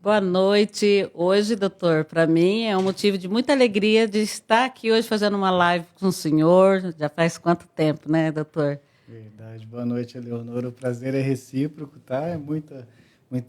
Boa noite. Hoje, doutor, para mim é um motivo de muita alegria de estar aqui hoje fazendo uma live com o senhor. Já faz quanto tempo, né, doutor? Verdade. Boa noite, Eleonora. O prazer é recíproco, tá? É muita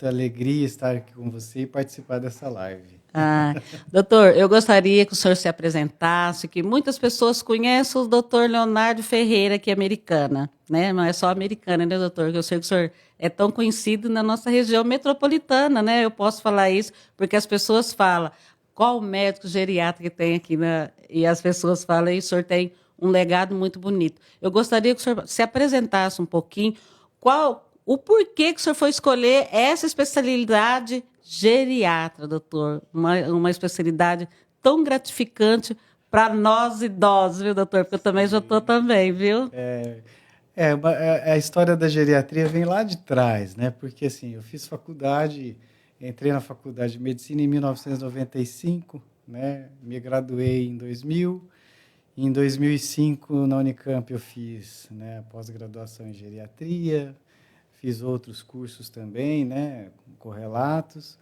alegria estar aqui com você e participar dessa live. Ah, doutor, eu gostaria que o senhor se apresentasse, que muitas pessoas conhecem o doutor Leonardo Ferreira, que é americana, né? Não é só americana, né, doutor? Eu sei que o senhor é tão conhecido na nossa região metropolitana, né? Eu posso falar isso porque as pessoas falam qual médico geriatra que tem aqui, né? E as pessoas falam, e o senhor tem um legado muito bonito. Eu gostaria que o senhor se apresentasse um pouquinho, o porquê que o senhor foi escolher essa especialidade geriatra, doutor? Uma especialidade tão gratificante para nós idosos, viu, doutor? Porque eu também já estou Sim. também, viu? A história da geriatria vem lá de trás, né? Porque assim, eu fiz faculdade, entrei na faculdade de medicina em 1995, né? Me graduei em 2000. Em 2005, na Unicamp, eu fiz, né, pós-graduação em geriatria, fiz outros cursos também, né, correlatos.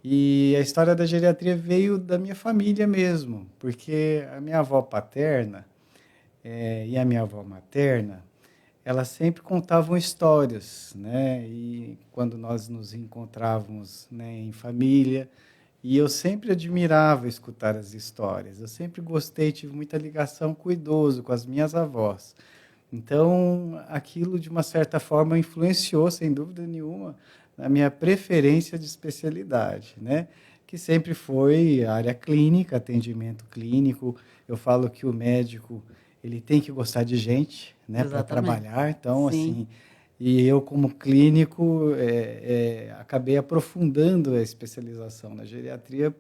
E a história da geriatria veio da minha família mesmo, porque a minha avó paterna e a minha avó materna, elas sempre contavam histórias, né? E quando nós nos encontrávamos, né, em família, e eu sempre admirava escutar as histórias. Eu sempre gostei, tive muita ligação com o idoso, com as minhas avós. Então, aquilo, de uma certa forma, influenciou, sem dúvida nenhuma, na minha preferência de especialidade, né? Que sempre foi a área clínica, atendimento clínico. Eu falo que o médico ele tem que gostar de gente, né, para Exatamente. trabalhar. Então, Sim. assim, e eu, como clínico, acabei aprofundando a especialização na geriatria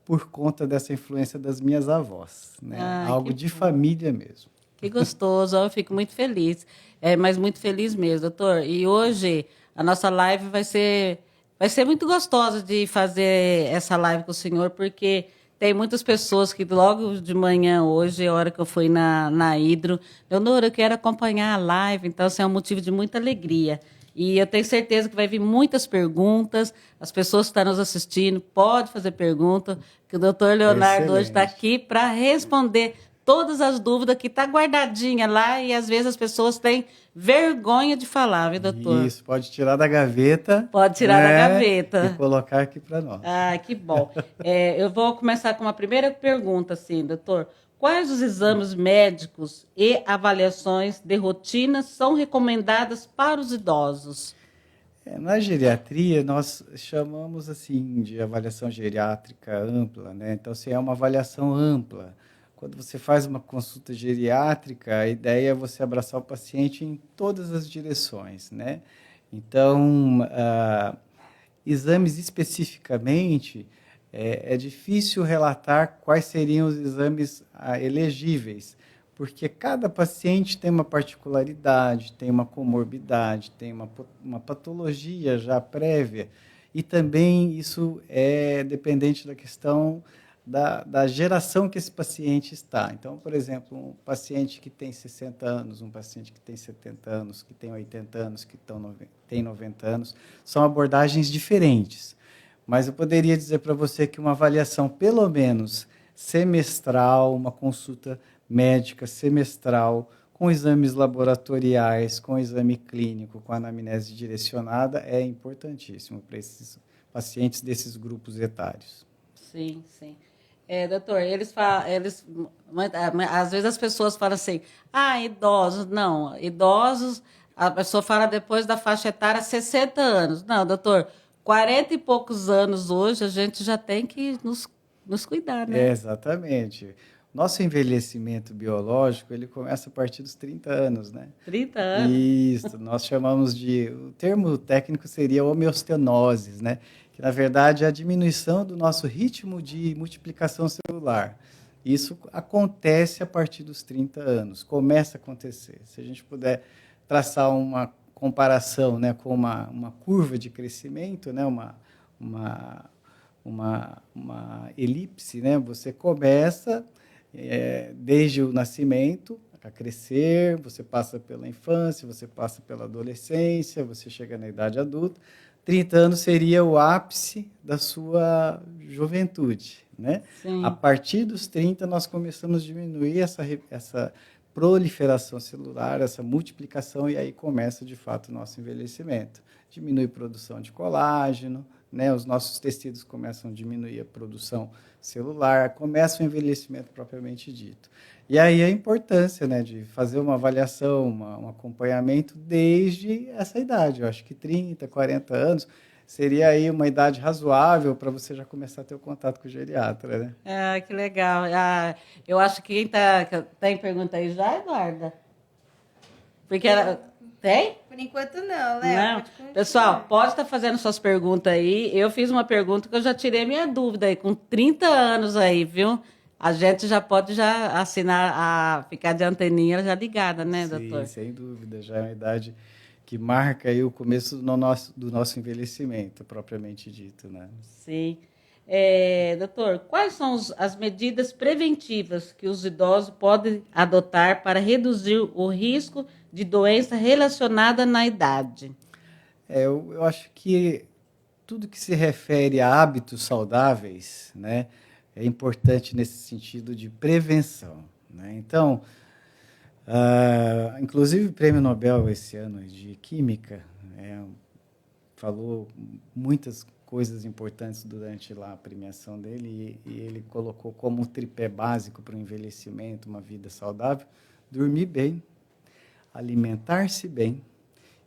por conta dessa influência das minhas avós, né? Ah, Algo que de bom. família mesmo. Que gostoso. Eu fico muito feliz. É, mas muito feliz mesmo, doutor. E hoje a nossa live vai ser muito gostosa de fazer essa live com o senhor, porque tem muitas pessoas que logo de manhã, hoje, a hora que eu fui na Hidro, Leonora, eu quero acompanhar a live, então, assim, é um motivo de muita alegria. E eu tenho certeza que vai vir muitas perguntas, as pessoas que estão nos assistindo podem fazer pergunta, que o doutor Leonardo hoje está Excelente. aqui para responder todas as dúvidas que está guardadinha lá e às vezes as pessoas têm vergonha de falar, viu, doutor? Isso, pode tirar da gaveta, Pode tirar da né, e gaveta. colocar aqui para nós. Ah, que bom. Eu vou começar com uma primeira pergunta, assim, doutor. Quais os exames médicos e avaliações de rotina são recomendadas para os idosos? Na geriatria, nós chamamos assim de avaliação geriátrica ampla, né? Então, se é uma avaliação ampla, quando você faz uma consulta geriátrica, a ideia é você abraçar o paciente em todas as direções, né? Então, exames especificamente, é difícil relatar quais seriam os exames elegíveis, porque cada paciente tem uma particularidade, tem uma comorbidade, tem uma patologia já prévia, e também isso é dependente da questão da geração que esse paciente está. Então, por exemplo, um paciente que tem 60 anos, um paciente que tem 70 anos, que tem 80 anos, tem 90 anos, são abordagens diferentes. Mas eu poderia dizer para você que uma avaliação, pelo menos semestral, uma consulta médica semestral, com exames laboratoriais, com exame clínico, com anamnese direcionada, é importantíssimo para esses pacientes desses grupos etários. Sim, sim. Doutor, às vezes as pessoas falam assim, idosos, não, idosos, a pessoa fala depois da faixa etária 60 anos. Não, doutor, 40 e poucos anos hoje, a gente já tem que nos cuidar, né? Exatamente. Nosso envelhecimento biológico, ele começa a partir dos 30 anos, né? 30 anos. Isso, nós chamamos de, o termo técnico seria homeostenose, né? Que na verdade é a diminuição do nosso ritmo de multiplicação celular. Isso acontece a partir dos 30 anos, começa a acontecer. Se a gente puder traçar uma comparação, né, com uma curva de crescimento, né, uma, uma elipse, né? Você começa desde o nascimento a crescer, você passa pela infância, você passa pela adolescência, você chega na idade adulta. 30 anos seria o ápice da sua juventude, né? A Sim. partir dos 30, nós começamos a diminuir essa proliferação celular, essa multiplicação, e aí começa, de fato, o nosso envelhecimento. Diminui a produção de colágeno, né? Os nossos tecidos começam a diminuir a produção celular, começa o envelhecimento propriamente dito. E aí a importância, né, de fazer uma avaliação, um acompanhamento desde essa idade. Eu acho que 30, 40 anos seria aí uma idade razoável para você já começar a ter o contato com o geriatra, né? Ah, que legal. Ah, eu acho que quem tá em pergunta aí já, Eduarda? Porque ela. Tem? Por enquanto não, Léo. Não. Pode Pessoal, continuar. pode estar fazendo suas perguntas aí. Eu fiz uma pergunta que eu já tirei minha dúvida aí, com 30 anos aí, viu? A gente já pode já assinar, a ficar de anteninha já ligada, né, Sim, doutor? sem dúvida. Já é uma idade que marca aí o começo do nosso envelhecimento, propriamente dito, né? Sim. Doutor, quais são as medidas preventivas que os idosos podem adotar para reduzir o risco de doença relacionada na idade? Eu acho que tudo que se refere a hábitos saudáveis, né, é importante nesse sentido de prevenção, né? Então, inclusive o Prêmio Nobel esse ano de Química falou muitas coisas importantes durante lá a premiação dele e ele colocou como um tripé básico para o envelhecimento, uma vida saudável, dormir bem, alimentar-se bem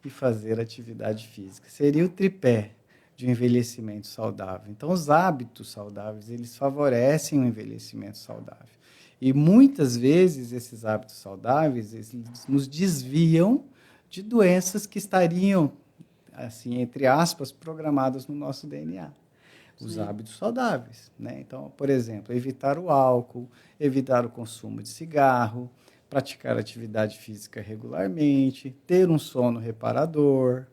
e fazer atividade física. Seria o tripé de um envelhecimento saudável. Então, os hábitos saudáveis, eles favorecem o envelhecimento saudável. E muitas vezes esses hábitos saudáveis, eles nos desviam de doenças que estariam, assim, entre aspas, programadas no nosso DNA. Os Sim. hábitos saudáveis, né? Então, por exemplo, evitar o álcool, evitar o consumo de cigarro, praticar atividade física regularmente, ter um sono reparador,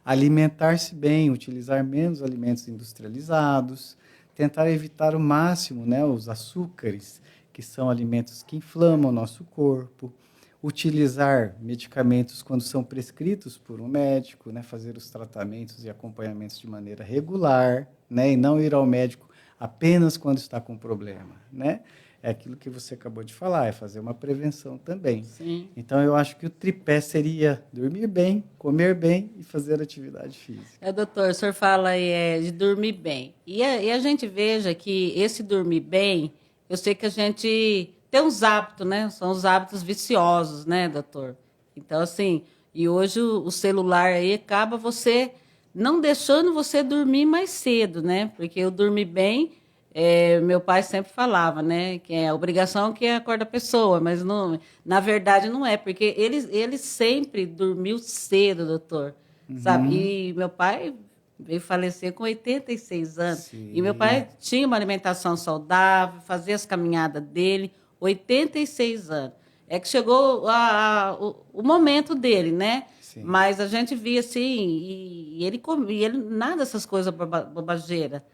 alimentar-se bem, utilizar menos alimentos industrializados, tentar evitar o máximo, né, os açúcares, que são alimentos que inflamam o nosso corpo, utilizar medicamentos quando são prescritos por um médico, né, fazer os tratamentos e acompanhamentos de maneira regular, né, e não ir ao médico apenas quando está com problema, né? É aquilo que você acabou de falar, é fazer uma prevenção também. Sim. Então, eu acho que o tripé seria dormir bem, comer bem e fazer atividade física. Doutor, o senhor fala aí de dormir bem. E a gente veja que esse dormir bem, eu sei que a gente tem uns hábitos, né? São os hábitos viciosos, né, doutor? Então, assim, e hoje o celular aí acaba você não deixando você dormir mais cedo, né? Porque o dormir bem, meu pai sempre falava, né? Que é a obrigação que acorda a pessoa, mas não, na verdade não é, porque ele sempre dormiu cedo, doutor. Sabe? Uhum. E meu pai veio falecer com 86 anos. E meu Sim, pai tinha uma alimentação saudável, fazia as caminhadas dele, 86 anos. É que chegou o momento dele, né? sim. Mas a gente via assim, e ele comia, ele nada dessas coisas bobageira,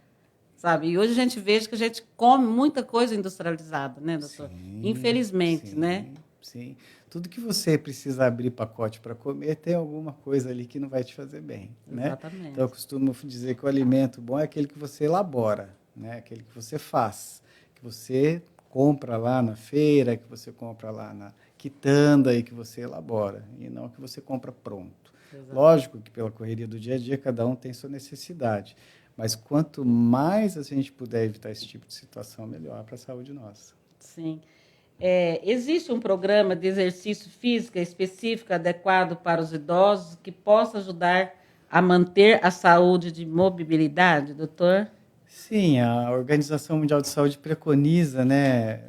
sabe? E hoje a gente vê que a gente come muita coisa industrializada, né, doutor? Sim, Infelizmente, né? sim, sim. Tudo que você precisa abrir pacote para comer, tem alguma coisa ali que não vai te fazer bem, né? Então, eu Exatamente. costumo dizer que o alimento bom é aquele que você elabora, né? Aquele que você faz, que você compra lá na feira, que você compra lá na quitanda e que você elabora, e não que você compra pronto. Exatamente. Lógico que pela correria do dia a dia, cada um tem sua necessidade, mas quanto mais a gente puder evitar esse tipo de situação, melhor para a saúde nossa. Sim. Existe um programa de exercício físico específico adequado para os idosos que possa ajudar a manter a saúde de mobilidade, doutor? Sim, a Organização Mundial de Saúde preconiza, né,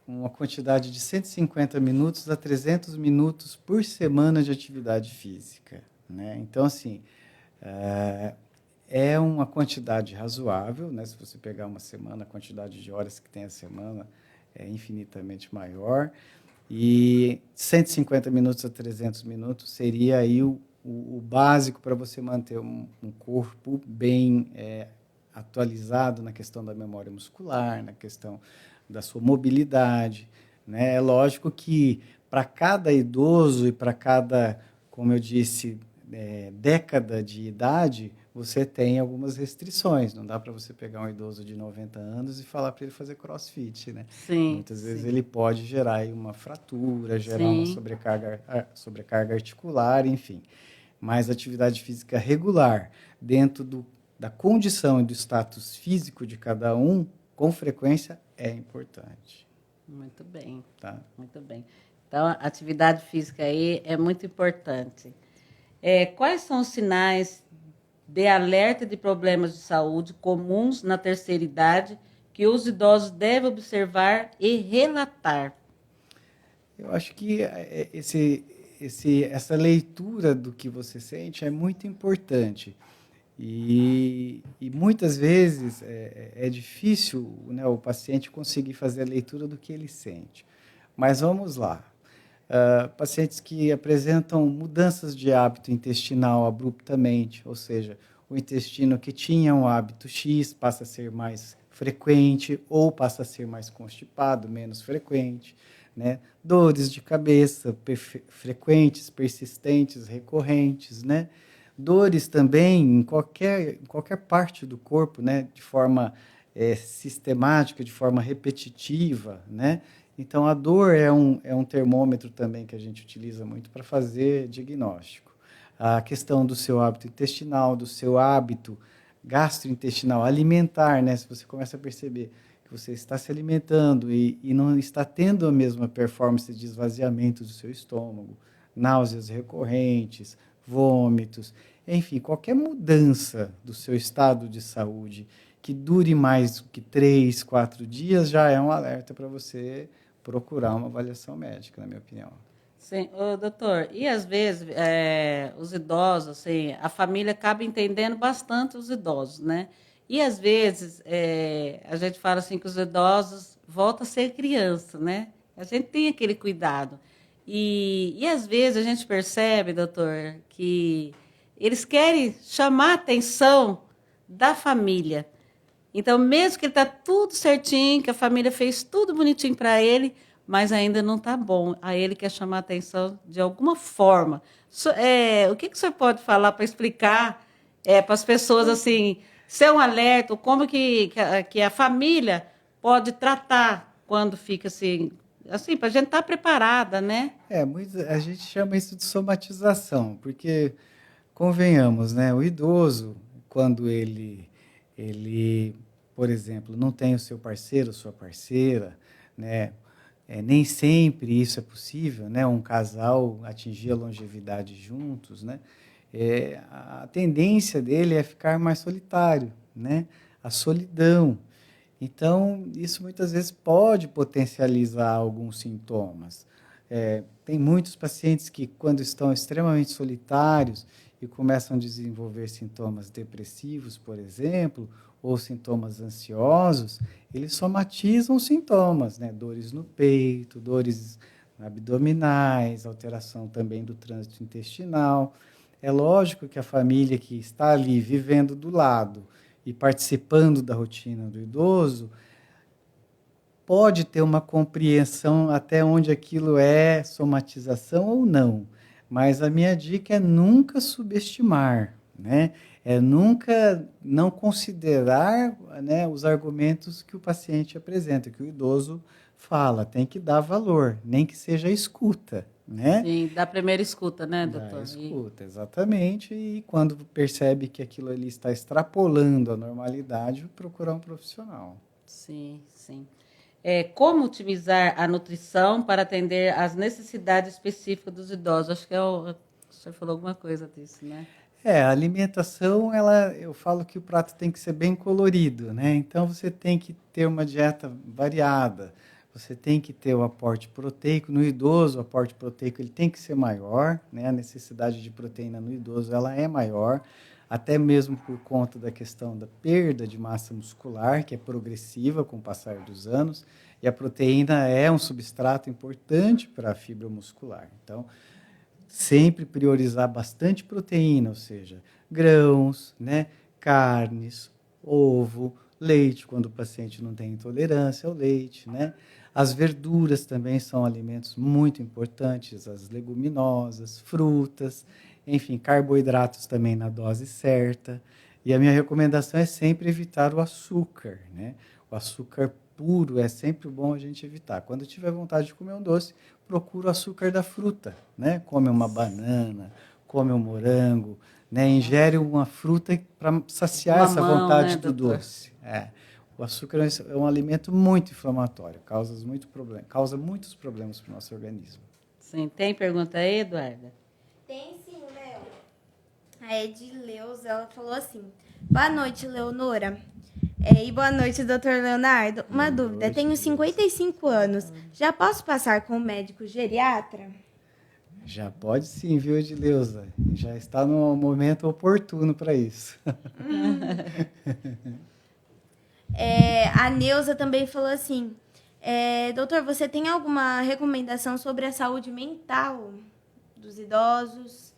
uma quantidade de 150 minutos a 300 minutos por semana de atividade física, né? Então, assim, é é uma quantidade razoável, né? Se você pegar uma semana, a quantidade de horas que tem a semana é infinitamente maior. E 150 minutos a 300 minutos seria aí o básico para você manter um corpo bem atualizado na questão da memória muscular, na questão da sua mobilidade, né? É lógico que para cada idoso e para cada, como eu disse, década de idade, você tem algumas restrições. Não dá para você pegar um idoso de 90 anos e falar para ele fazer crossfit, né? Sim, Muitas vezes sim, ele pode gerar aí uma fratura, gerar uma sim. sobrecarga articular, enfim. Mas atividade física regular, dentro da condição e do status físico de cada um, com frequência, é importante. Muito bem, Tá? muito bem. Então, a atividade física aí é muito importante. Quais são os sinais de alerta de problemas de saúde comuns na terceira idade que os idosos devem observar e relatar? Eu acho que essa leitura do que você sente é muito importante. E muitas vezes é difícil, né, o paciente conseguir fazer a leitura do que ele sente. Mas vamos lá. Pacientes que apresentam mudanças de hábito intestinal abruptamente, ou seja, o intestino que tinha um hábito X passa a ser mais frequente ou passa a ser mais constipado, menos frequente, né? Dores de cabeça frequentes, persistentes, recorrentes, né? Dores também em qualquer parte do corpo, né? De forma sistemática, de forma repetitiva, né? Então, a dor é um termômetro também que a gente utiliza muito para fazer diagnóstico. A questão do seu hábito intestinal, do seu hábito gastrointestinal, alimentar, né? Se você começa a perceber que você está se alimentando e não está tendo a mesma performance de esvaziamento do seu estômago, náuseas recorrentes, vômitos, enfim, qualquer mudança do seu estado de saúde que dure mais do que 3, 4 dias já é um alerta para você procurar uma avaliação médica, na minha opinião. Sim, ô, doutor, e às vezes os idosos, assim, a família acaba entendendo bastante os idosos, né? E às vezes a gente fala assim que os idosos voltam a ser criança, né? A gente tem aquele cuidado. E às vezes a gente percebe, doutor, que eles querem chamar a atenção da família. Então, mesmo que ele está tudo certinho, que a família fez tudo bonitinho para ele, mas ainda não está bom. Aí ele quer chamar a atenção de alguma forma. O que o senhor pode falar para explicar para as pessoas assim, ser um alerta, como que a família pode tratar quando fica assim, para a gente estar preparada, né? A gente chama isso de somatização, porque, convenhamos, né, o idoso, quando ele, por exemplo, não tem o seu parceiro, sua parceira, né, nem sempre isso é possível, né, um casal atingir a longevidade juntos, né, a tendência dele é ficar mais solitário, né, a solidão. Então, isso muitas vezes pode potencializar alguns sintomas. Tem muitos pacientes que, quando estão extremamente solitários e começam a desenvolver sintomas depressivos, por exemplo, ou sintomas ansiosos, eles somatizam os sintomas, né? Dores no peito, dores abdominais, alteração também do trânsito intestinal. É lógico que a família que está ali vivendo do lado e participando da rotina do idoso pode ter uma compreensão até onde aquilo é somatização ou não. Mas a minha dica é nunca subestimar, né? É nunca não considerar, né, os argumentos que o paciente apresenta, que o idoso fala. Tem que dar valor, nem que seja escuta, né? Sim, da primeira escuta, né, Da doutor? escuta, exatamente. E quando percebe que aquilo ali está extrapolando a normalidade, procurar um profissional. Sim, sim. Como otimizar a nutrição para atender às necessidades específicas dos idosos? Acho que o senhor falou alguma coisa disso, né? A alimentação, eu falo que o prato tem que ser bem colorido, né? Então você tem que ter uma dieta variada. Você tem que ter o aporte proteico. No idoso, o aporte proteico ele tem que ser maior, né? A necessidade de proteína no idoso ela é maior, até mesmo por conta da questão da perda de massa muscular, que é progressiva com o passar dos anos, e a proteína é um substrato importante para a fibra muscular. Então, sempre priorizar bastante proteína, ou seja, grãos, né, carnes, ovo, leite, quando o paciente não tem intolerância ao leite, né? As verduras também são alimentos muito importantes, as leguminosas, frutas, enfim, carboidratos também na dose certa. E a minha recomendação é sempre evitar o açúcar, né? O açúcar puro é sempre bom a gente evitar. Quando tiver vontade de comer um doce, procura o açúcar da fruta, né? Come uma banana, come um morango, né? Ingere uma fruta para saciar essa Mamão, né, vontade do doutor? doce. O açúcar é um alimento muito inflamatório, causa muitos problemas para o nosso organismo. Sim, tem pergunta aí, Eduarda? Tem sim, Léo. A Edileuza, ela falou assim: boa noite, Leonora. E boa noite, doutor Leonardo. Uma dúvida: noite, tenho Edileuza. 55 anos. Já posso passar com o médico geriatra? Já pode sim, viu, Edileuza? Já está no momento oportuno para isso. A Neuza também falou assim: doutor, você tem alguma recomendação sobre a saúde mental dos idosos?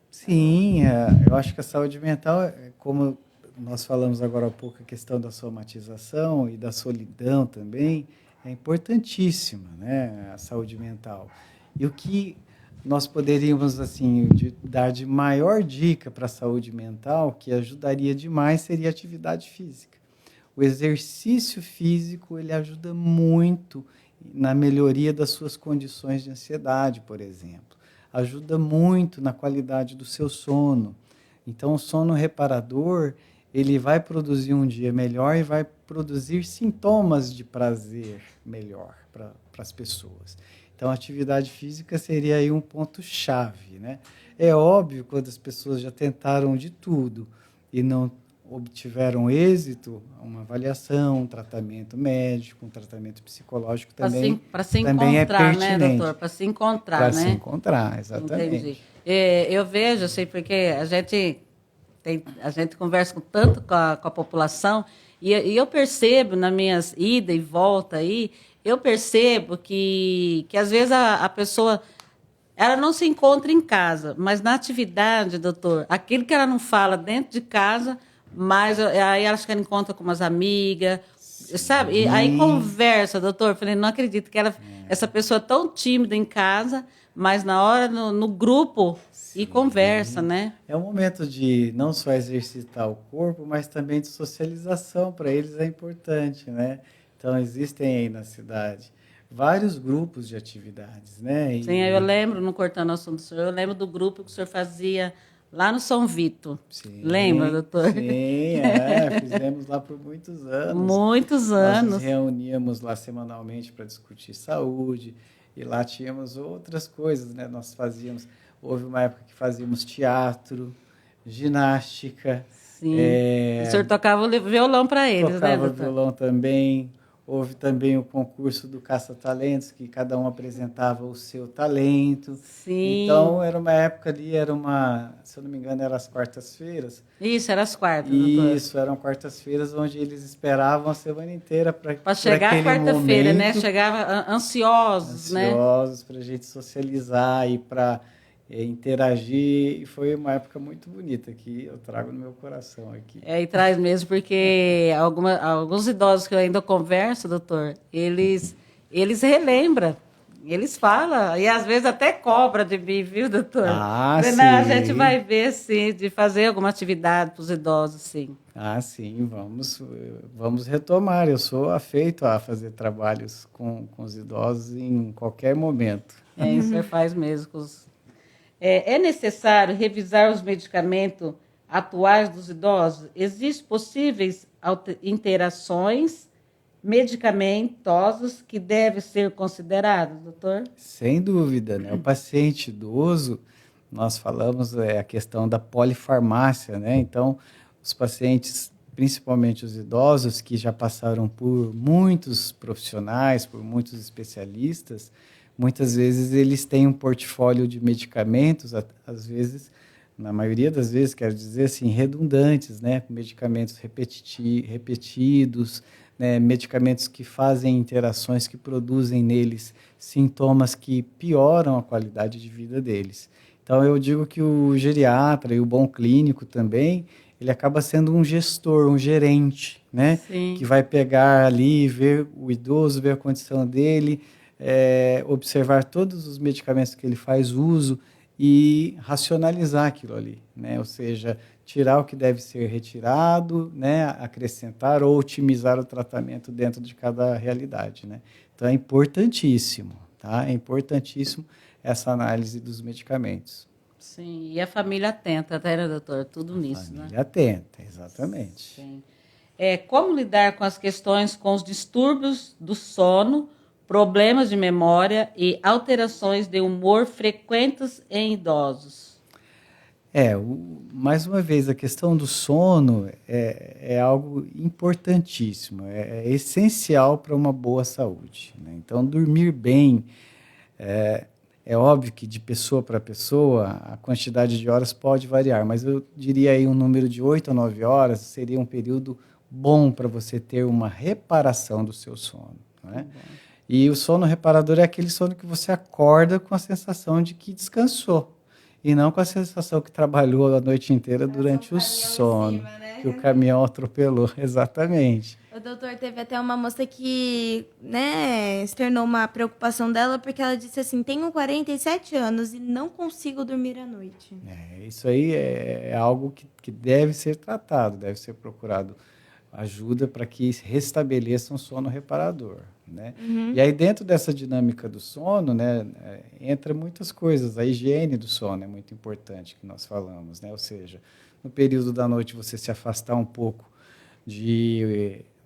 Sim, eu acho que a saúde mental, como nós falamos agora há pouco, a questão da somatização e da solidão também, é importantíssima, né, a saúde mental. E o que nós poderíamos assim dar de maior dica para a saúde mental, que ajudaria demais, seria a atividade física. O exercício físico ele ajuda muito na melhoria das suas condições de ansiedade, por exemplo. Ajuda muito na qualidade do seu sono. Então, o sono reparador, ele vai produzir um dia melhor e vai produzir sintomas de prazer melhor para as pessoas. Então, a atividade física seria aí um ponto-chave, né? É óbvio, quando as pessoas já tentaram de tudo e não obtiveram êxito, uma avaliação, um tratamento médico, um tratamento psicológico também, Para se também é encontrar, né, pertinente. doutor? Para se encontrar, Para né? se encontrar, exatamente. Entendi. Eu vejo, assim, porque a gente conversa tanto com a população e eu percebo nas minhas ida e volta aí, eu percebo que às vezes a pessoa ela não se encontra em casa, mas na atividade, doutor, aquilo que ela não fala dentro de casa, mas aí ela acha que ela encontra com umas amigas, sabe? E aí conversa, doutor. Falei, não acredito que essa pessoa é tão tímida em casa, mas na hora no grupo e conversa, né? É um momento de não só exercitar o corpo, mas também de socialização. Para eles é importante, né? Então, existem aí na cidade vários grupos de atividades, né? Sim, eu lembro, não cortando o assunto do senhor, eu lembro do grupo que o senhor fazia lá no São Vito. Sim, Lembra, doutor? sim, fizemos lá por muitos anos. Muitos Nós nos anos. reuníamos lá semanalmente para discutir saúde e lá tínhamos outras coisas, né? Houve uma época que fazíamos teatro, ginástica, Sim. O senhor tocava o violão para eles, né, tocava doutor? violão também. Houve também o concurso do Caça-Talentos, que cada um apresentava o seu talento. Sim. Então, era uma época ali, se eu não me engano, era as quartas-feiras. Isso, era as quartas, doutor. Isso, eram quartas-feiras onde eles esperavam a semana inteira para chegar aquele quarta-feira, né? momento, Chegava ansiosos, né? ansiosos para a gente socializar e para interagir. E foi uma época muito bonita que eu trago no meu coração aqui. E traz mesmo, porque alguns idosos que eu ainda converso, doutor, eles relembram, eles falam, e às vezes até cobra de mim, viu, doutor? Sim. Não, a gente vai ver, sim, de fazer alguma atividade para os idosos, sim. Sim, vamos retomar. Eu sou afeito a fazer trabalhos com os idosos em qualquer momento. Isso você faz mesmo com os... É necessário revisar os medicamentos atuais dos idosos? Existem possíveis interações medicamentosas que devem ser consideradas, doutor? Sem dúvida, né? O paciente idoso, nós falamos a questão da polifarmácia, né? Então, os pacientes, principalmente os idosos, que já passaram por muitos profissionais, por muitos especialistas, muitas vezes eles têm um portfólio de medicamentos, às vezes, na maioria das vezes, quero dizer assim, redundantes, né? Medicamentos repetidos, né? Medicamentos que fazem interações que produzem neles sintomas que pioram a qualidade de vida deles. Então, eu digo que o geriatra e o bom clínico também, ele acaba sendo um gestor, um gerente, né? Sim. Que vai pegar ali, ver o idoso, ver a condição dele, observar todos os medicamentos que ele faz uso e racionalizar aquilo ali, né? Ou seja, tirar o que deve ser retirado, né? Acrescentar ou otimizar o tratamento dentro de cada realidade, né? Então é importantíssimo, tá? É importantíssimo essa análise dos medicamentos. Sim, e a família atenta, tá, né, doutor? Tudo A nisso, né? família atenta, exatamente. Sim. Como lidar com as questões com os distúrbios do sono, problemas de memória e alterações de humor frequentes em idosos? Mais uma vez, a questão do sono é algo importantíssimo, é essencial para uma boa saúde, né? Então, dormir bem, é óbvio que de pessoa para pessoa a quantidade de horas pode variar, mas eu diria aí um número de 8 a 9 horas seria um período bom para você ter uma reparação do seu sono, né? E o sono reparador é aquele sono que você acorda com a sensação de que descansou. E não com a sensação que trabalhou a noite inteira durante o sono, cima, né? que o caminhão atropelou. Exatamente. O doutor teve até uma moça que, né, externou uma preocupação dela, porque ela disse assim, tenho 47 anos e não consigo dormir à noite. Isso aí é algo que deve ser tratado, deve ser procurado ajuda para que restabeleça um sono reparador, né? E aí dentro dessa dinâmica do sono, né, entra muitas coisas. A higiene do sono é muito importante que nós falamos, né? Ou seja, no período da noite você se afastar um pouco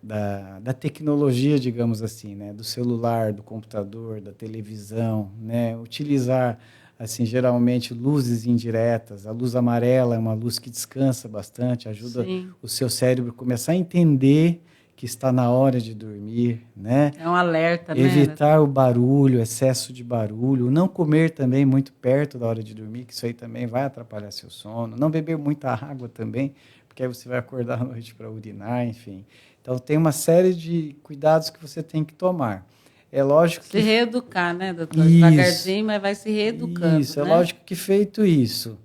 da tecnologia, digamos assim, né? Do celular, do computador, da televisão, né? Utilizar assim, geralmente luzes indiretas. A luz amarela é uma luz que descansa bastante, ajuda Sim. o seu cérebro a começar a entender que está na hora de dormir, né? É um alerta, né? Evitar o barulho, excesso de barulho, não comer também muito perto da hora de dormir, que isso aí também vai atrapalhar seu sono. Não beber muita água também, porque aí você vai acordar à noite para urinar, enfim. Então tem uma série de cuidados que você tem que tomar. É lógico Se que reeducar, né, doutor? Isso. Devagarzinho, mas vai se reeducando, Isso, é né? lógico que feito isso,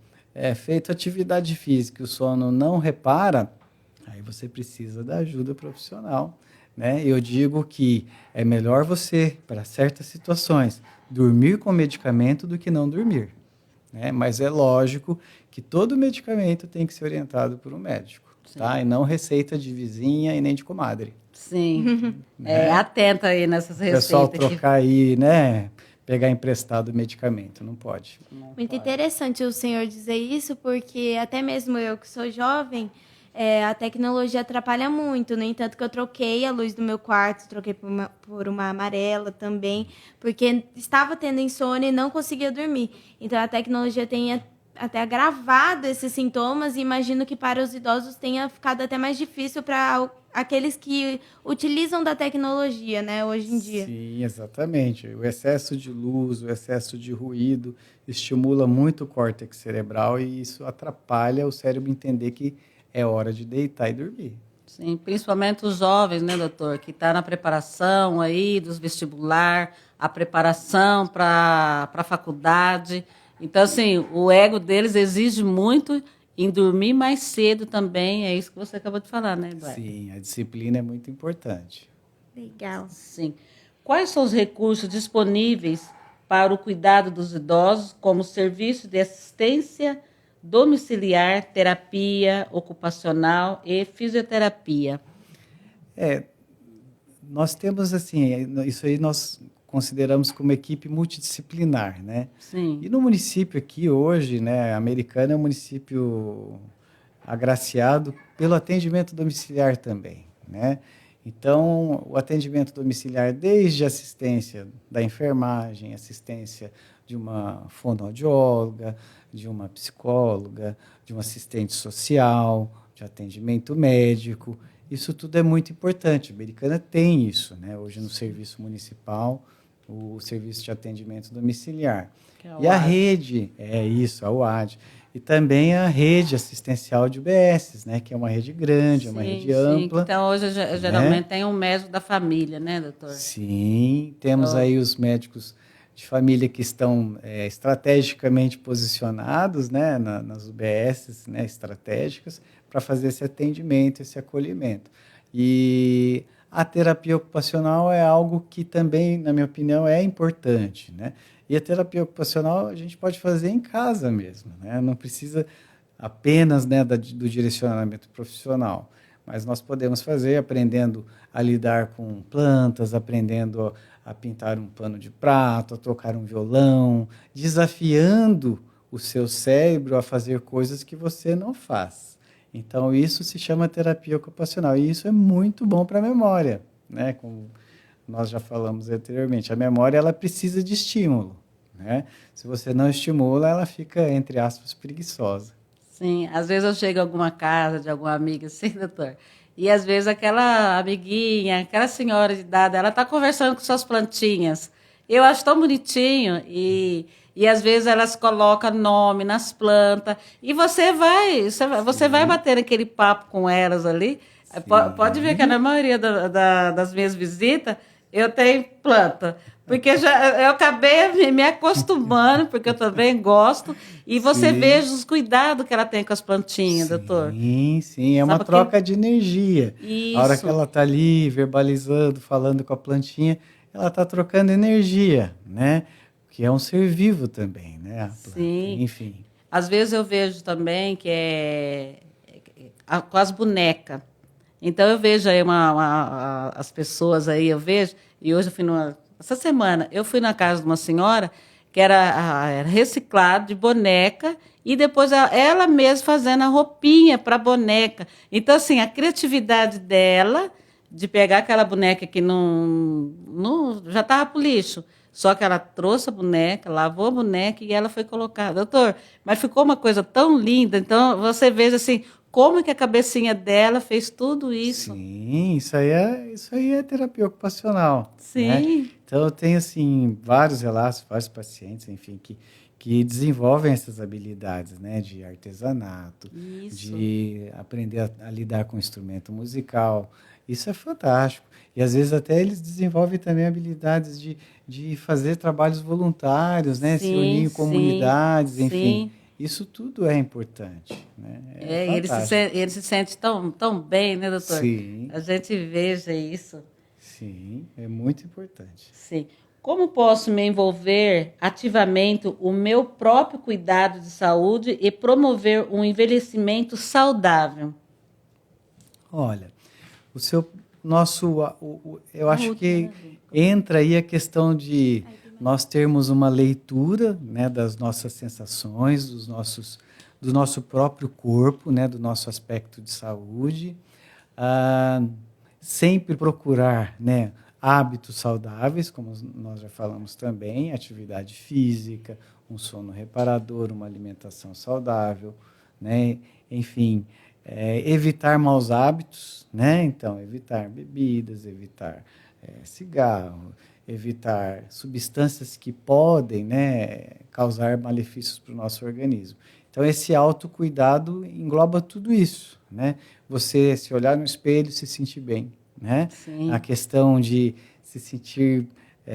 feito atividade física, o sono não repara, aí você precisa da ajuda profissional, né? Eu digo que é melhor você, para certas situações, dormir com medicamento do que não dormir, né? Mas é lógico que todo medicamento tem que ser orientado por um médico, tá? E não receita de vizinha e nem de comadre. Sim. Né? Atenta aí nessas O pessoal receitas. trocar aí, né? Pegar emprestado o medicamento, não pode. Muito interessante o senhor dizer isso, porque até mesmo eu que sou jovem, a tecnologia atrapalha muito. No entanto, que eu troquei a luz do meu quarto, troquei por uma amarela também, porque estava tendo insônia e não conseguia dormir. Então, a tecnologia tem até agravado esses sintomas e imagino que para os idosos tenha ficado até mais difícil para aqueles que utilizam da tecnologia, né, hoje em dia. Sim, exatamente. O excesso de luz, o excesso de ruído estimula muito o córtex cerebral e isso atrapalha o cérebro entender que é hora de deitar e dormir. Sim, principalmente os jovens, né, doutor, que está na preparação aí dos vestibular, a preparação para a faculdade. Então, assim, o ego deles exige muito em dormir mais cedo também. É isso que você acabou de falar, né, Eduardo? Sim, a disciplina é muito importante. Legal. Sim. Quais são os recursos disponíveis para o cuidado dos idosos, como serviço de assistência domiciliar, terapia ocupacional e fisioterapia? Nós temos, assim, isso aí nós consideramos como equipe multidisciplinar, né? Sim. E no município aqui hoje, né, Americana é um município agraciado pelo atendimento domiciliar também, né? Então, o atendimento domiciliar, desde assistência da enfermagem, assistência de uma fonoaudióloga, de uma psicóloga, de um assistente social, de atendimento médico, isso tudo é muito importante. A Americana tem isso, né? Hoje no serviço municipal, o serviço de atendimento domiciliar. Que é a E a UAD. rede, é isso, a UAD. E também a rede assistencial de UBSs, né? Que é uma rede grande, é uma rede ampla. Então, hoje, geralmente, tem um médico da família, né, doutor? Sim, temos aí os médicos de família que estão estrategicamente posicionados, né, nas UBSs, né, estratégicas, para fazer esse atendimento, esse acolhimento. E a terapia ocupacional é algo que também, na minha opinião, é importante, né? E a terapia ocupacional a gente pode fazer em casa mesmo, né? Não precisa apenas, né, do direcionamento profissional, mas nós podemos fazer aprendendo a lidar com plantas, aprendendo a pintar um pano de prato, a tocar um violão, desafiando o seu cérebro a fazer coisas que você não faz. Então, isso se chama terapia ocupacional, e isso é muito bom para a memória, né? Como nós já falamos anteriormente, a memória ela precisa de estímulo, né? Se você não estimula, ela fica, entre aspas, preguiçosa. Sim, às vezes eu chego a alguma casa de alguma amiga, assim, doutor, e às vezes aquela amiguinha, aquela senhora de idade, ela está conversando com suas plantinhas. Eu acho tão bonitinho e às vezes elas colocam nome nas plantas e você vai bater aquele papo com elas ali. Pode ver que na maioria das minhas visitas eu tenho planta. Porque eu acabei me acostumando, porque eu também gosto. E você veja os cuidados que ela tem com as plantinhas, doutor. Sim, é uma troca de energia. Isso. A hora que ela está ali verbalizando, falando com a plantinha, ela está trocando energia, né? Que é um ser vivo também, né? A planta. Sim. Enfim. Às vezes eu vejo também que com as bonecas. Então eu vejo aí as pessoas aí, eu vejo, e hoje eu fui essa semana, eu fui na casa de uma senhora que era reciclado de boneca e depois ela mesma fazendo a roupinha para a boneca. Então, assim, a criatividade dela de pegar aquela boneca que já estava para o lixo, só que ela trouxe a boneca, lavou a boneca e ela foi colocada. Doutor, mas ficou uma coisa tão linda. Então, você veja assim, como que a cabecinha dela fez tudo isso. Sim, isso aí é terapia ocupacional. Sim. Né? Então, eu tenho, assim, vários relatos, vários pacientes, enfim, que desenvolvem essas habilidades, né? De artesanato, Isso. de aprender a lidar com instrumento musical. Isso é fantástico. E, às vezes, até eles desenvolvem também habilidades de fazer trabalhos voluntários, né? Se unir em comunidades, enfim. Sim. Isso tudo é importante, né? Ele se sente tão bem, né, doutor? Sim. A gente veja isso. Sim, é muito importante. Sim. Como posso me envolver ativamente o meu próprio cuidado de saúde e promover um envelhecimento saudável? Olha, eu acho que entra aí a questão de nós termos uma leitura, né, das nossas sensações, do nosso próprio corpo, né, do nosso aspecto de saúde, sempre procurar, né, hábitos saudáveis, como nós já falamos também, atividade física, um sono reparador, uma alimentação saudável, né, enfim, evitar maus hábitos, né, então evitar bebidas, evitar cigarro, evitar substâncias que podem, né, causar malefícios para o nosso organismo. Então, esse autocuidado engloba tudo isso, né? Você se olhar no espelho, se sentir bem, né? Sim. A questão de se sentir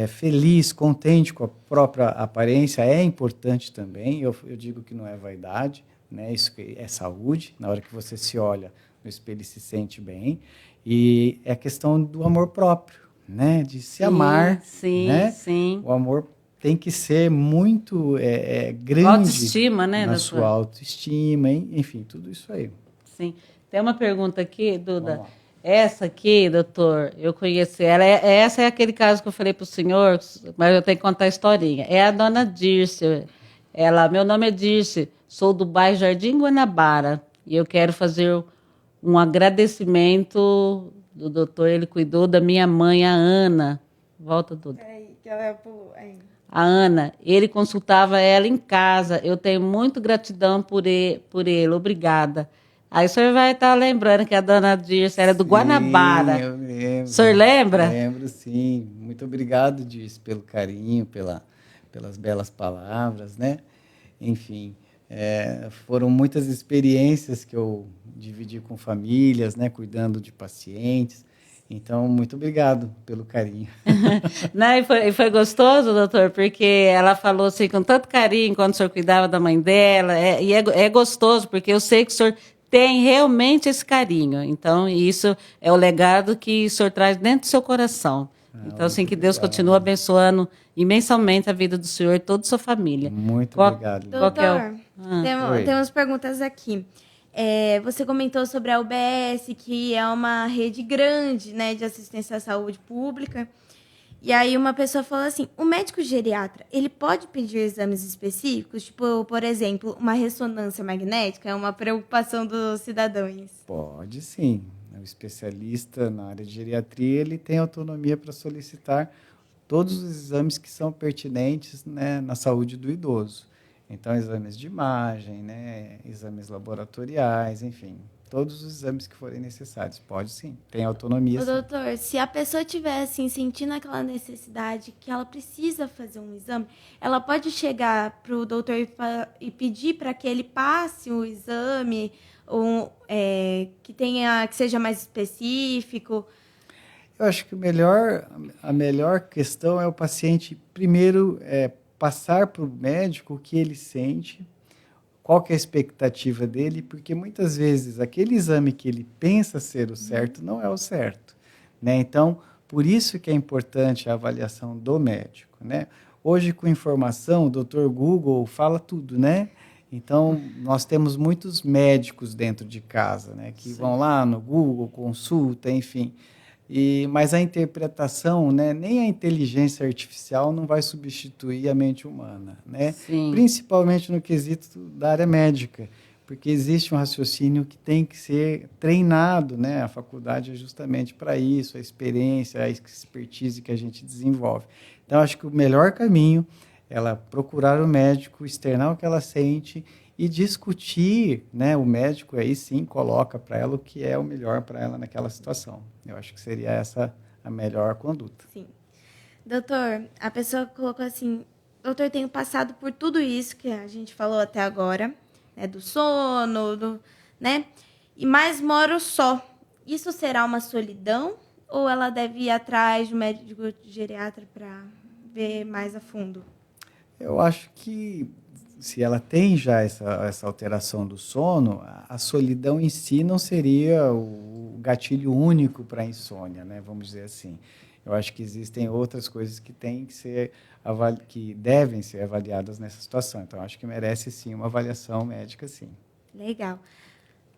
feliz, contente com a própria aparência é importante também. Eu digo que não é vaidade, né? Isso é saúde. Na hora que você se olha no espelho e se sente bem. E é a questão do amor próprio, né? De se amar, né? Sim. O amor tem que ser muito grande, autoestima, né, na sua autoestima, enfim, tudo isso aí. Sim. Tem uma pergunta aqui, Duda. Essa aqui, doutor, eu conheci ela. Essa é aquele caso que eu falei para o senhor, mas eu tenho que contar a historinha. É a dona Dirce. Meu nome é Dirce, sou do bairro Jardim Guanabara e eu quero fazer um agradecimento do doutor. Ele cuidou da minha mãe, a Ana. Volta, Duda. A Ana, ele consultava ela em casa. Eu tenho muita gratidão por ele. Obrigada. Aí o senhor vai estar lembrando que a dona Dirce era do Guanabara. Eu lembro. O senhor lembra? Lembro, sim. Muito obrigado, Dirce, pelo carinho, pelas belas palavras, né? Enfim, foram muitas experiências que eu dividi com famílias, né? Cuidando de pacientes. Então, muito obrigado pelo carinho. Não, e foi gostoso, doutor, porque ela falou assim, com tanto carinho, quando o senhor cuidava da mãe dela, e é gostoso, porque eu sei que o senhor tem realmente esse carinho. Então, isso é o legado que o senhor traz dentro do seu coração. Então, assim, Muito que Deus obrigado. continue abençoando imensamente a vida do senhor e toda a sua família. Muito Qual- obrigado. Qual que é o- Doutor, Oi. temos perguntas aqui. Você comentou sobre a UBS, que é uma rede grande, né, de assistência à saúde pública. E aí uma pessoa falou assim, o médico geriatra, ele pode pedir exames específicos? Tipo, por exemplo, uma ressonância magnética? É uma preocupação dos cidadãos. Pode sim. O especialista na área de geriatria, ele tem autonomia para solicitar todos os exames que são pertinentes, né, na saúde do idoso. Então, exames de imagem, né, exames laboratoriais, enfim, todos os exames que forem necessários. Pode sim, tem autonomia Ô, sim. doutor, se a pessoa estiver assim, sentindo aquela necessidade que ela precisa fazer um exame, ela pode chegar para o doutor e pedir para que ele passe o exame que seja mais específico. Eu acho que a melhor questão é o paciente, primeiro, passar para o médico o que ele sente, qual que é a expectativa dele, porque muitas vezes aquele exame que ele pensa ser o certo não é o certo, né? Então, por isso que é importante a avaliação do médico, né? Hoje, com informação, o Dr. Google fala tudo, né? Então, nós temos muitos médicos dentro de casa, né? Que vão lá no Google, consulta, enfim. Mas a interpretação, né, nem a inteligência artificial não vai substituir a mente humana, né? Sim. Principalmente no quesito da área médica, porque existe um raciocínio que tem que ser treinado, né? A faculdade é justamente para isso, a experiência, a expertise que a gente desenvolve. Então, acho que o melhor caminho é ela procurar o médico, externar o que ela sente e discutir, né? O médico aí sim coloca para ela o que é o melhor para ela naquela situação. Eu acho que seria essa a melhor conduta. Sim. Doutor, a pessoa colocou assim, doutor, tenho passado por tudo isso que a gente falou até agora, né, do sono, né? Mas moro só. Isso será uma solidão ou ela deve ir atrás de um médico geriatra para ver mais a fundo? Eu acho que se ela tem já essa alteração do sono, a solidão em si não seria o gatilho único para a insônia, né? Vamos dizer assim. Eu acho que existem outras coisas que têm que ser que devem ser avaliadas nessa situação. Então, acho que merece sim uma avaliação médica, sim. Legal.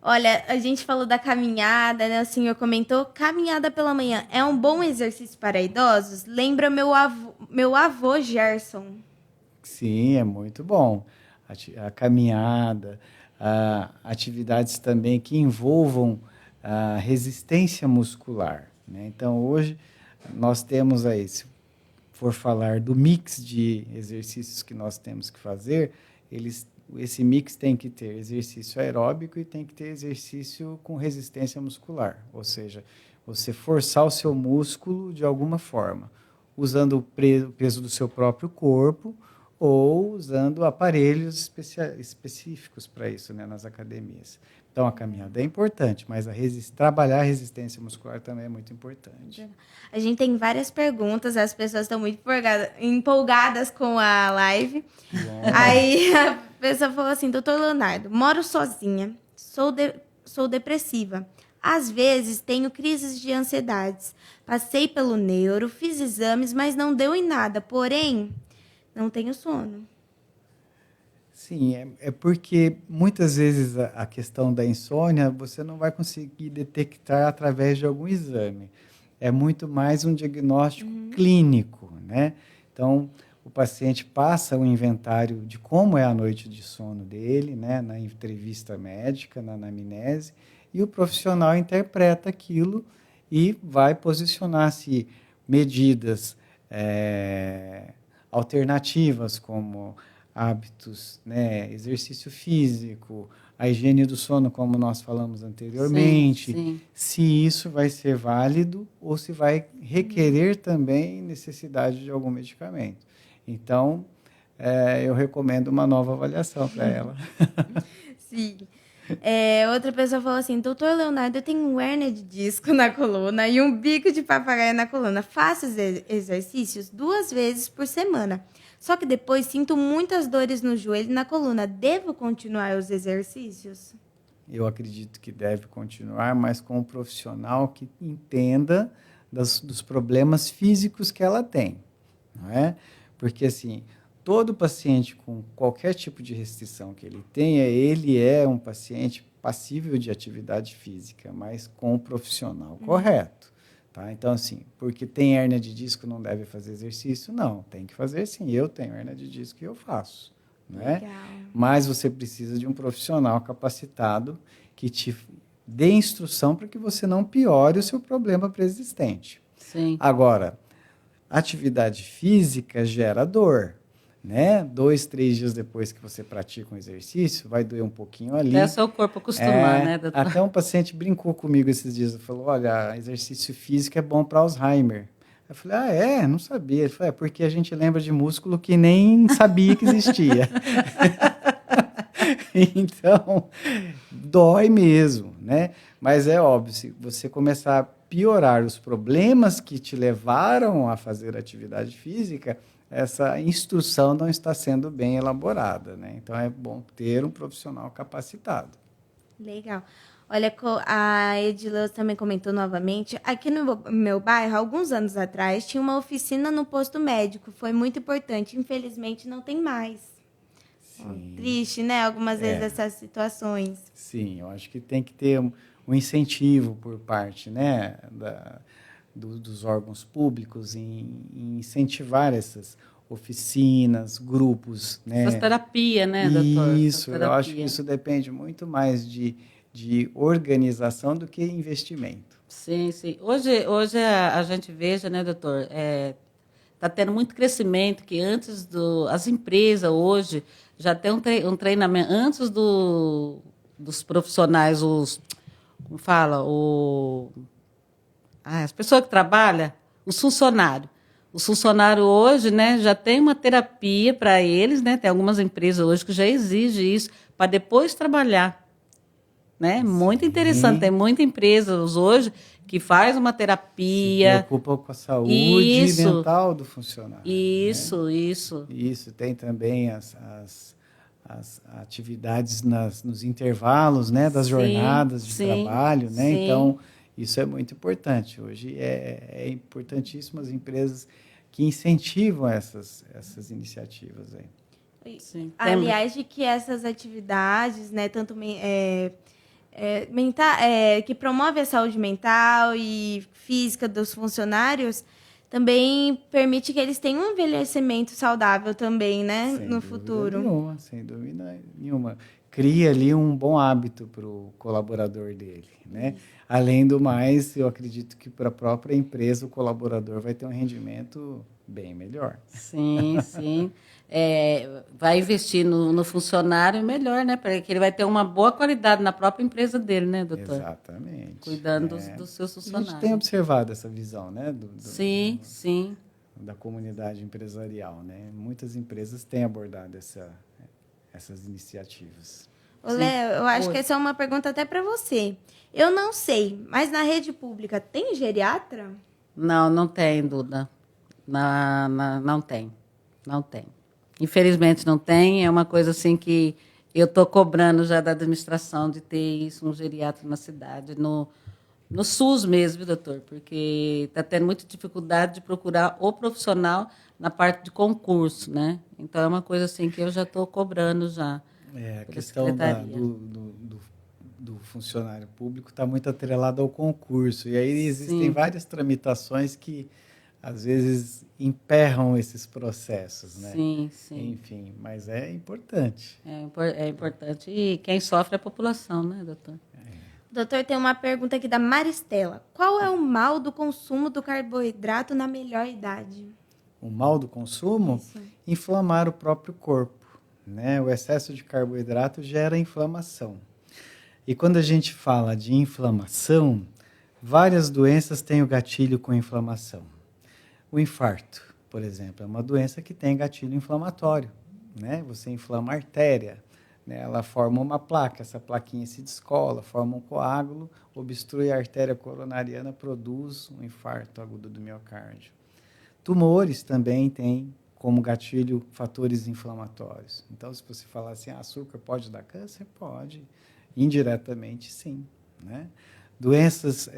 Olha, a gente falou da caminhada, né? O senhor comentou, caminhada pela manhã é um bom exercício para idosos? Lembra meu avô Gerson. Sim, é muito bom. A caminhada, atividades também que envolvam a resistência muscular, né? Então, hoje, nós temos aí, se for falar do mix de exercícios que nós temos que fazer, esse mix tem que ter exercício aeróbico e tem que ter exercício com resistência muscular, ou seja, você forçar o seu músculo de alguma forma, usando o peso do seu próprio corpo ou usando aparelhos específicos para isso, né, nas academias. Então, a caminhada é importante, mas trabalhar a resistência muscular também é muito importante. A gente tem várias perguntas, as pessoas estão muito empolgadas com a live. Bom. Aí a pessoa falou assim, doutor Leonardo, moro sozinha, sou depressiva. Às vezes tenho crises de ansiedades. Passei pelo neuro, fiz exames, mas não deu em nada. Porém, não tenho sono. Sim, é porque muitas vezes a questão da insônia você não vai conseguir detectar através de algum exame. É muito mais um diagnóstico clínico, né? Então, o paciente passa o inventário de como é a noite de sono dele, né? Na entrevista médica, na anamnese, e o profissional interpreta aquilo e vai posicionar-se medidas alternativas, como hábitos, né, exercício físico, a higiene do sono, como nós falamos anteriormente, Sim. se isso vai ser válido ou se vai requerer também necessidade de algum medicamento. Então, eu recomendo uma nova avaliação para ela. Sim. Outra pessoa falou assim, doutor Leonardo, eu tenho um hérnia de disco na coluna e um bico de papagaio na coluna. Faço exercícios 2 vezes por semana. Só que depois sinto muitas dores no joelho e na coluna. Devo continuar os exercícios? Eu acredito que deve continuar, mas com um profissional que entenda dos problemas físicos que ela tem, não é? Porque, assim, todo paciente com qualquer tipo de restrição que ele tenha, ele é um paciente passível de atividade física, mas com o profissional correto. Tá? Então, assim, porque tem hérnia de disco não deve fazer exercício? Não, tem que fazer sim. Eu tenho hérnia de disco e eu faço. Né? Mas você precisa de um profissional capacitado que te dê instrução para que você não piore o seu problema pré-existente. Sim. Agora, atividade física gera dor. Né? 2, 3 dias depois que você pratica um exercício, vai doer um pouquinho ali. Até seu corpo acostumar, né, doutor? Até um paciente brincou comigo esses dias, falou, olha, exercício físico é bom para Alzheimer. Eu falei, não sabia. Ele falou, porque a gente lembra de músculo que nem sabia que existia. Então, dói mesmo, né? Mas é óbvio, se você começar a piorar os problemas que te levaram a fazer atividade física, essa instrução não está sendo bem elaborada, né? Então, é bom ter um profissional capacitado. Legal. Olha, a Edila também comentou novamente. Aqui no meu bairro, alguns anos atrás, tinha uma oficina no posto médico. Foi muito importante. Infelizmente, não tem mais. Sim. Triste, né? Algumas vezes essas situações. Sim, eu acho que tem que ter um incentivo por parte, né, dos órgãos públicos em incentivar essas oficinas, grupos, né? Essas terapias, né, doutor? Isso, eu acho que isso depende muito mais de organização do que investimento. Sim, sim. Hoje a gente veja, né, doutor, está tendo muito crescimento, que antes as empresas hoje já tem um treinamento, antes dos profissionais, como fala, as pessoas que trabalham, os funcionários. Os funcionários hoje, né, já tem uma terapia para eles, né? Tem algumas empresas hoje que já exigem isso para depois trabalhar. Né? Muito interessante. Tem muita empresa hoje que faz uma terapia. Se preocupa com a saúde mental do funcionário. Isso, né? Isso. Isso. Tem também as atividades nos intervalos, né, das jornadas de trabalho. Né? Então, isso é muito importante. Hoje é importantíssimo as empresas que incentivam essas iniciativas. Aí. Sim. Aliás, de que essas atividades, né, tanto que promove a saúde mental e física dos funcionários, também permite que eles tenham um envelhecimento saudável também, né, no futuro. Sem dúvida nenhuma. Cria ali um bom hábito para o colaborador dele, né? Além do mais, eu acredito que para a própria empresa o colaborador vai ter um rendimento bem melhor. Sim, sim. Vai investir no funcionário melhor, né? Para que ele vai ter uma boa qualidade na própria empresa dele, né, doutor? Exatamente. Cuidando dos seus funcionários. A gente tem observado essa visão, né? Sim. Da comunidade empresarial, né? Muitas empresas têm abordado essas iniciativas. Ô, Léo, eu acho que essa é uma pergunta até para você. Eu não sei, mas na rede pública tem geriatra? Não tem, Duda. Não tem. Não tem. Infelizmente não tem. É uma coisa assim que eu estou cobrando já da administração de ter isso, um geriatra na cidade, no SUS mesmo, doutor, porque está tendo muita dificuldade de procurar o profissional na parte de concurso, né? Então é uma coisa assim que eu já estou cobrando já. A questão do funcionário público está muito atrelada ao concurso. E aí existem várias tramitações que, às vezes, emperram esses processos. Né? Sim. Enfim, mas é importante. É importante. E quem sofre é a população, né, doutor? Doutor, tem uma pergunta aqui da Maristela. Qual é o mal do consumo do carboidrato na melhor idade? O mal do consumo? Isso. Inflamar o próprio corpo. Né? O excesso de carboidrato gera inflamação. E quando a gente fala de inflamação, várias doenças têm o gatilho com inflamação. O infarto, por exemplo, é uma doença que tem gatilho inflamatório. Né? Você inflama a artéria, né? Ela forma uma placa, essa plaquinha se descola, forma um coágulo, obstrui a artéria coronariana, produz um infarto agudo do miocárdio. Tumores também têm como gatilho fatores inflamatórios. Então, se você falar assim, açúcar pode dar câncer? Pode. Indiretamente, sim. Né? Doenças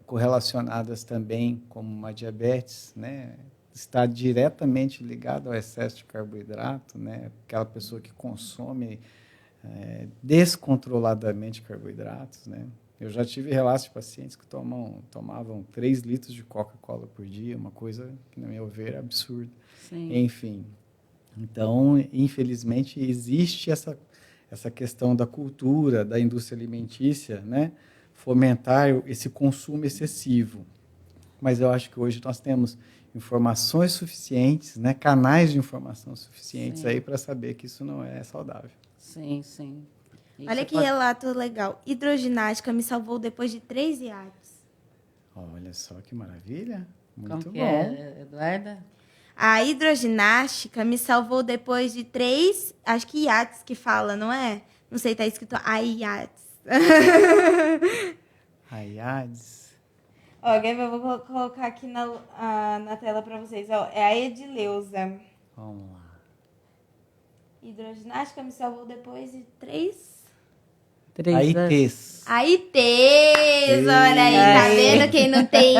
correlacionadas também como uma diabetes, né? Está diretamente ligado ao excesso de carboidrato, né? Aquela pessoa que consome descontroladamente carboidratos, né? Eu já tive relatos de pacientes que tomavam 3 litros de Coca-Cola por dia, uma coisa que, na minha ver, é absurda. Sim. Enfim, então, infelizmente, existe essa questão da cultura, da indústria alimentícia, né? Fomentar esse consumo excessivo. Mas eu acho que hoje nós temos informações suficientes, né? Canais de informação suficientes aí para saber que isso não é saudável. Sim, sim. Olha que relato legal. Hidroginástica me salvou depois de 3 iates. Olha só que maravilha. Muito Como bom. que é, Eduarda? A hidroginástica me salvou depois de 3, acho que iates que fala, não é? Não sei, tá escrito iates. Aiades. Ó, Gabi, eu vou colocar aqui na tela para vocês. Ó, é a Edileuza. Vamos lá. Hidroginástica me salvou depois de 3... AITs. AITs, olha aí, tá vendo quem não tem?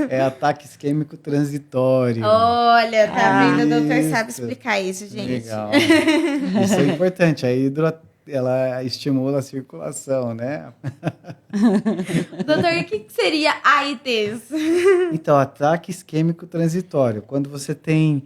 É ataque isquêmico transitório. Olha, tá vendo? O doutor Isso. sabe explicar isso, gente. Legal. Isso é importante. A ela estimula a circulação, né? Doutor, o que seria AITs? Então, ataque isquêmico transitório. Quando você tem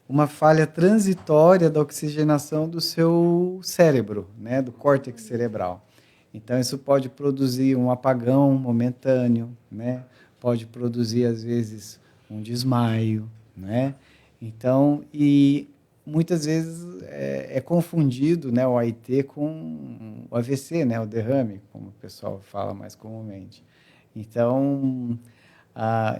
uma falha transitória da oxigenação do seu cérebro, né? Do córtex cerebral. Então, isso pode produzir um apagão momentâneo, né? Pode produzir, às vezes, um desmaio, né? Então, e muitas vezes é confundido, né, o AIT com o AVC, né, o derrame, como o pessoal fala mais comumente. Então,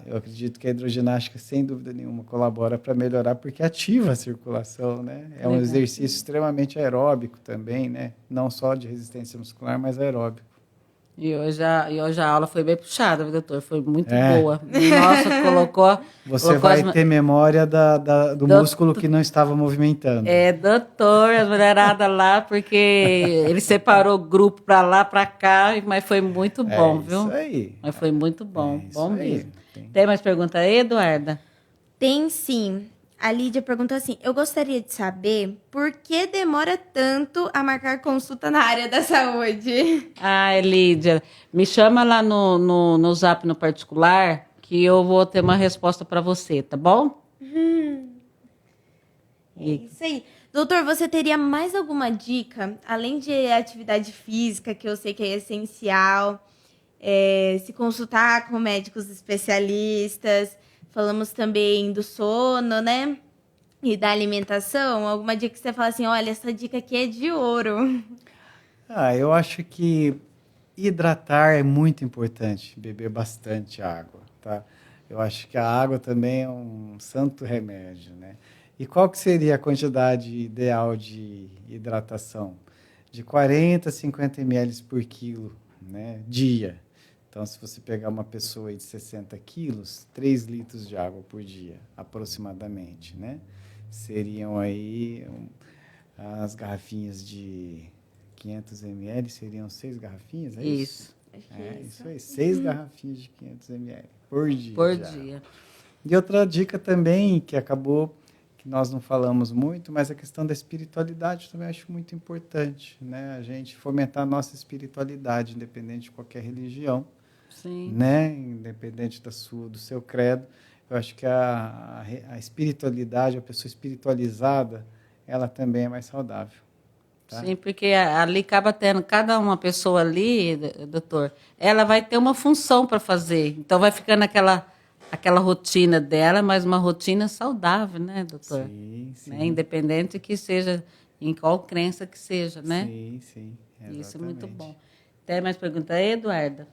eu acredito que a hidroginástica, sem dúvida nenhuma, colabora para melhorar, porque ativa a circulação, né? É um exercício extremamente aeróbico também, né? Não só de resistência muscular, mas aeróbico. E hoje a aula foi bem puxada, viu, doutor? Foi muito boa. Nossa, colocou... Você vai ter memória do músculo que não estava movimentando. Doutor, as mulheradas lá, porque ele separou o grupo para lá, para cá, mas foi muito bom, viu? Isso aí. Mas foi muito bom, bom aí. mesmo. Tem mais pergunta aí, Eduarda? Tem sim. A Lídia perguntou assim: eu gostaria de saber por que demora tanto a marcar consulta na área da saúde. Ai, Lídia, me chama lá no Zap no particular, que eu vou ter uma resposta para você, tá bom? É isso aí. Doutor, você teria mais alguma dica, além de atividade física, que eu sei que é essencial, se consultar com médicos especialistas, falamos também do sono, né? E da alimentação, alguma dica que você fala assim, olha, essa dica aqui é de ouro. Eu acho que hidratar é muito importante, beber bastante água, tá? Eu acho que a água também é um santo remédio, né? E qual que seria a quantidade ideal de hidratação? De 40 a 50 ml por quilo, né? Dia. Então, se você pegar uma pessoa de 60 quilos, 3 litros de água por dia, aproximadamente, né? Seriam aí as garrafinhas de 500 ml, seriam 6 garrafinhas, é isso? Isso aí, 6 garrafinhas de 500 ml por dia. Por dia. E outra dica também, que acabou, que nós não falamos muito, mas a questão da espiritualidade também acho muito importante, né? A gente fomentar a nossa espiritualidade, independente de qualquer religião. Sim. Né? Independente do seu credo, eu acho que a espiritualidade, a pessoa espiritualizada, ela também é mais saudável. Tá? Sim, porque ali acaba tendo, cada uma pessoa ali, doutor, ela vai ter uma função para fazer. Então vai ficando aquela rotina dela, mas uma rotina saudável, né, doutor? Sim, sim. Né? Independente que seja, em qual crença que seja, né? Sim, sim. Exatamente. Isso é muito bom. Tem mais pergunta aí, Eduarda?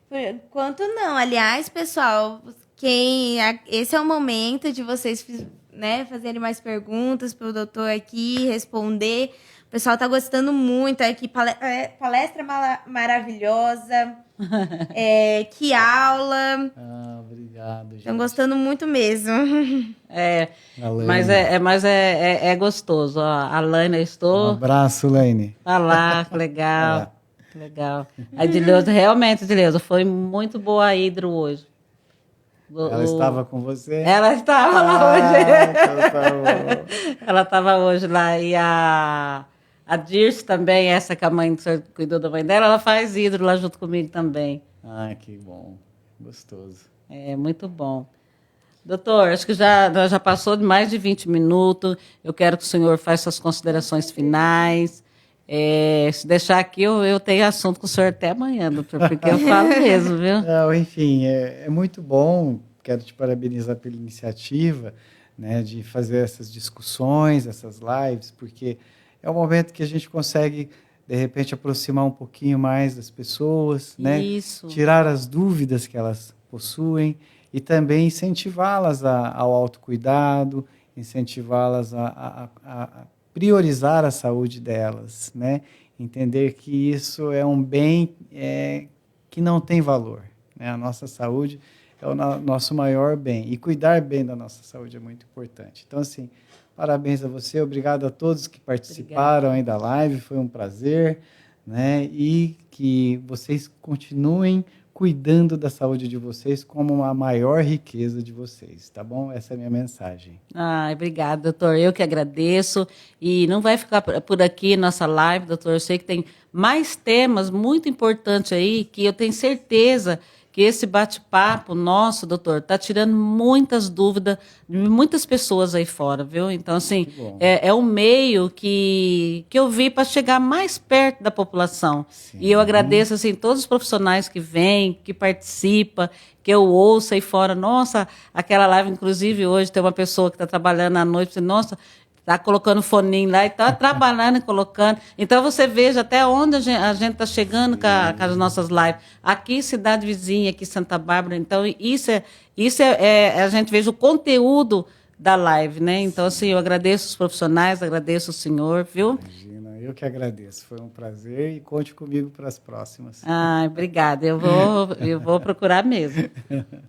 Por enquanto não. Aliás, pessoal, esse é o momento de vocês, né, fazerem mais perguntas para o doutor aqui responder. O pessoal está gostando muito aqui. Palestra maravilhosa. Que aula. Obrigado, gente. Estão gostando muito mesmo. Mas é gostoso. Ó, a Laine, estou. Um abraço, Laine. Olá, que legal. que legal. A Edileuza, realmente, Edileuza, foi muito boa a hidro hoje. Ela estava com você? Ela estava lá hoje. Então tá bom. Ela estava hoje lá. E a Dirce também, essa que a mãe do senhor cuidou da mãe dela, ela faz hidro lá junto comigo também. Ah, que bom. Gostoso. É muito bom. Doutor, acho que já passou de mais de 20 minutos. Eu quero que o senhor faça suas considerações finais. Se deixar aqui, eu tenho assunto com o senhor até amanhã, doutor, porque eu falo mesmo, viu? Não, enfim, é muito bom. Quero te parabenizar pela iniciativa, né, de fazer essas discussões, essas lives, porque é um momento que a gente consegue, de repente, aproximar um pouquinho mais das pessoas, né? Isso. Tirar as dúvidas que elas possuem e também incentivá-las ao autocuidado, incentivá-las a priorizar a saúde delas, né? Entender que isso é um bem que não tem valor, né? A nossa saúde é o nosso maior bem, e cuidar bem da nossa saúde é muito importante. Então, assim, parabéns a você, obrigado a todos que participaram aí da live, foi um prazer, né? E que vocês continuem cuidando da saúde de vocês como a maior riqueza de vocês, tá bom? Essa é a minha mensagem. Obrigada, doutor. Eu que agradeço. E não vai ficar por aqui nossa live, doutor. Eu sei que tem mais temas muito importantes aí, que eu tenho certeza que esse bate-papo nosso, doutor, está tirando muitas dúvidas de muitas pessoas aí fora, viu? Então, assim, é um meio que eu vi para chegar mais perto da população. Sim. E eu agradeço, assim, todos os profissionais que vêm, que participam, que eu ouço aí fora. Nossa, aquela live, inclusive, hoje tem uma pessoa que está trabalhando à noite, nossa, está colocando foninho lá e está trabalhando e colocando. Então, você veja até onde a gente está chegando com as nossas lives. Aqui, cidade vizinha, aqui Santa Bárbara. Então, isso a gente veja o conteúdo da live, né? Então, assim, eu agradeço os profissionais, agradeço o senhor, viu? Imagina, eu que agradeço. Foi um prazer e conte comigo para as próximas. Obrigada. Eu vou procurar mesmo.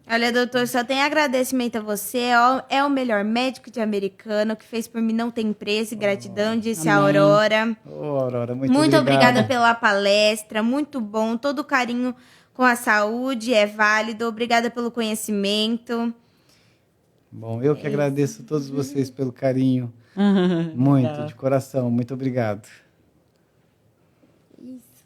Olha, doutor, só tenho agradecimento a você. É o melhor médico de Americana, que fez por mim não tem preço. Gratidão, disse a Aurora. Aurora, muito obrigada pela palestra, muito bom. Todo o carinho com a saúde é válido. Obrigada pelo conhecimento. Bom, eu que agradeço a todos vocês pelo carinho. Muito, de coração. Muito obrigado. Isso.